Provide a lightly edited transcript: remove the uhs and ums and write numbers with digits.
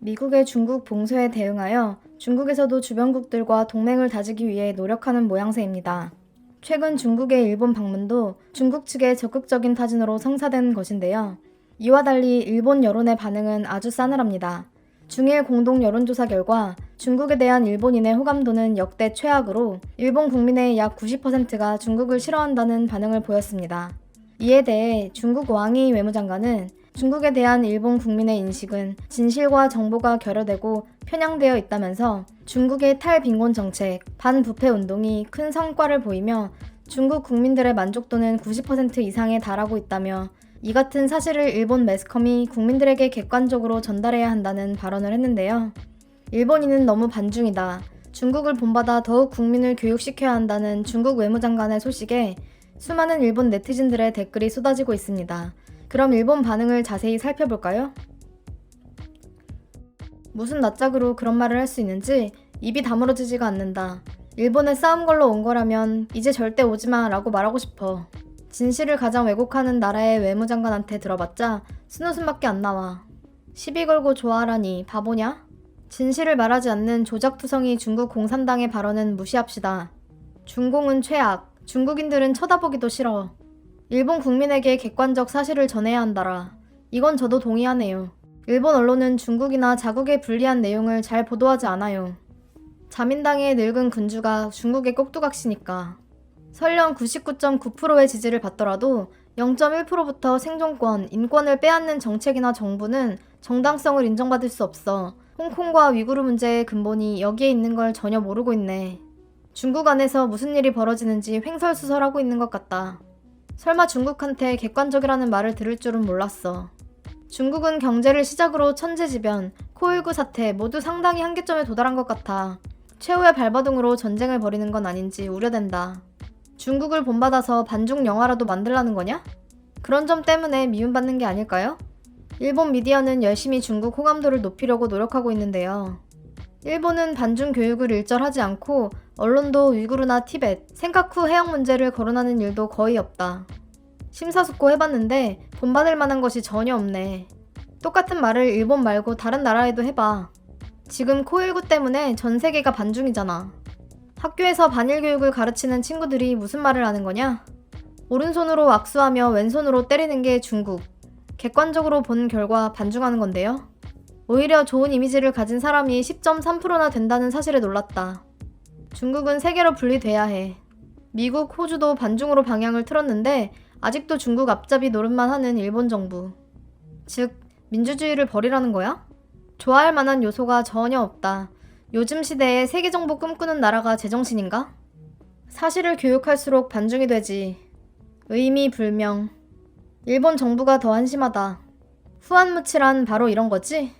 미국의 중국 봉쇄에 대응하여 중국에서도 주변국들과 동맹을 다지기 위해 노력하는 모양새입니다. 최근 중국의 일본 방문도 중국 측의 적극적인 타진으로 성사된 것인데요. 이와 달리 일본 여론의 반응은 아주 싸늘합니다. 중일 공동 여론조사 결과 중국에 대한 일본인의 호감도는 역대 최악으로 일본 국민의 약 90%가 중국을 싫어한다는 반응을 보였습니다. 이에 대해 중국 왕이 외무장관은 중국에 대한 일본 국민의 인식은 진실과 정보가 결여되고 편향되어 있다면서 중국의 탈빈곤 정책, 반부패 운동이 큰 성과를 보이며 중국 국민들의 만족도는 90% 이상에 달하고 있다며 이 같은 사실을 일본 매스컴이 국민들에게 객관적으로 전달해야 한다는 발언을 했는데요. 일본인은 너무 반중이다. 중국을 본받아 더욱 국민을 교육시켜야 한다는 중국 외무장관의 소식에 수많은 일본 네티즌들의 댓글이 쏟아지고 있습니다. 그럼 일본 반응을 자세히 살펴볼까요? 무슨 낯짝으로 그런 말을 할 수 있는지 입이 다물어지지가 않는다. 일본에 싸움 걸러 온 거라면 이제 절대 오지마 라고 말하고 싶어. 진실을 가장 왜곡하는 나라의 외무장관한테 들어봤자 쓴웃음밖에 안 나와. 시비 걸고 좋아하라니 바보냐? 진실을 말하지 않는 조작투성이 중국 공산당의 발언은 무시합시다. 중공은 최악. 중국인들은 쳐다보기도 싫어. 일본 국민에게 객관적 사실을 전해야 한다라. 이건 저도 동의하네요. 일본 언론은 중국이나 자국에 불리한 내용을 잘 보도하지 않아요. 자민당의 늙은 군주가 중국의 꼭두각시니까. 설령 99.9%의 지지를 받더라도 0.1%부터 생존권, 인권을 빼앗는 정책이나 정부는 정당성을 인정받을 수 없어. 홍콩과 위구르 문제의 근본이 여기에 있는 걸 전혀 모르고 있네. 중국 안에서 무슨 일이 벌어지는지 횡설수설하고 있는 것 같다. 설마 중국한테 객관적이라는 말을 들을 줄은 몰랐어. 중국은 경제를 시작으로 천재지변, 코일구 사태 모두 상당히 한계점에 도달한 것 같아. 최후의 발버둥으로 전쟁을 벌이는 건 아닌지 우려된다. 중국을 본받아서 반중 영화라도 만들라는 거냐? 그런 점 때문에 미움받는 게 아닐까요? 일본 미디어는 열심히 중국 호감도를 높이려고 노력하고 있는데요. 일본은 반중 교육을 일절하지 않고 언론도 위구르나 티벳, 센카쿠 해역 문제를 거론하는 일도 거의 없다. 심사숙고 해봤는데 본받을 만한 것이 전혀 없네. 똑같은 말을 일본 말고 다른 나라에도 해봐. 지금 코일9 때문에 전 세계가 반중이잖아. 학교에서 반일 교육을 가르치는 친구들이 무슨 말을 하는 거냐? 오른손으로 악수하며 왼손으로 때리는 게 중국. 객관적으로 본 결과 반중하는 건데요. 오히려 좋은 이미지를 가진 사람이 10.3%나 된다는 사실에 놀랐다. 중국은 세계로 분리돼야 해. 미국, 호주도 반중으로 방향을 틀었는데 아직도 중국 앞잡이 노릇만 하는 일본 정부. 즉, 민주주의를 버리라는 거야? 좋아할 만한 요소가 전혀 없다. 요즘 시대에 세계정복 꿈꾸는 나라가 제정신인가? 사실을 교육할수록 반중이 되지. 의미 불명. 일본 정부가 더 한심하다. 후안무치란 바로 이런 거지?